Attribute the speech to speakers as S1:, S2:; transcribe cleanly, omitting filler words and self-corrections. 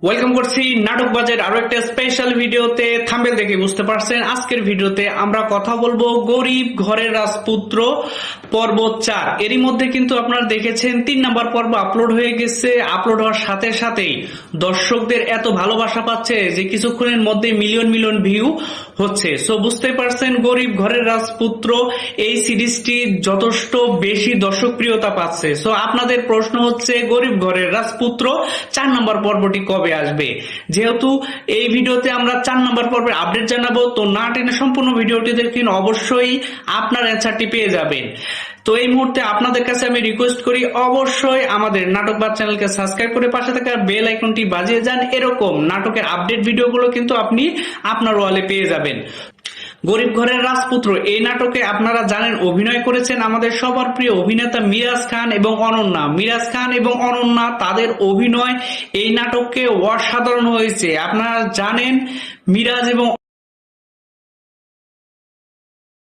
S1: Welcome করছি নাটক বাজার আরো একটা স্পেশাল ভিডিওতে। থাম্বনেল দেখে বুঝতে পারছেন আজকের ভিডিওতে আমরা কথা বলবো গরিব ঘরের রাজপুত্র পর্ব 4। এরই মধ্যে কিন্তু আপনারা দেখেছেন 3 নাম্বার পর্ব আপলোড হয়ে গেছে। আপলোড হওয়ার সাথে সাথেই দর্শকদের এত ভালোবাসা পাচ্ছে যে কিছুক্ষণের মধ্যে মিলিয়ন মিলিয়ন ভিউ হচ্ছে। সো বুঝতে পারছেন গরিব ঘরের রাজপুত্র এই সিরিজটি যথেষ্ট বেশি দর্শকপ্রিয়তা পাচ্ছে। সো আপনাদের প্রশ্ন হচ্ছে গরিব ঘরের রাজপুত্র 4 নম্বর পর্বটি কবে আসবে। যেহেতু এই ভিডিওতে আমরা 4 নম্বর পর্বের আপডেট জানাবো, তো না টেনে সম্পূর্ণ ভিডিওটি দেখুন, অবশ্যই আপনার অ্যান্সারটি পেয়ে যাবেন। তো এই মুহূর্তে আপনাদের কাছে আমি রিকোয়েস্ট করি অবশ্যই আমাদের নাটকবাদ চ্যানেলকে সাবস্ক্রাইব করে পাশে থাকা বেল আইকনটি বাজিয়ে যান। এরকম নাটকের আপডেট ভিডিওগুলো কিন্তু আপনি আপনার ওয়ালে পেয়ে যাবেন। গরিব ঘরের রাজপুত্র এই নাটকে আপনারা জানেন অভিনয় করেছেন আমাদের সবার প্রিয় অভিনেতা মিরাজ খান এবং অনন্যা। মিরাজ খান এবং অনন্যা তাদের অভিনয় এই নাটককে অসাধারণ হয়েছে। আপনারা জানেন মিরাজ এবং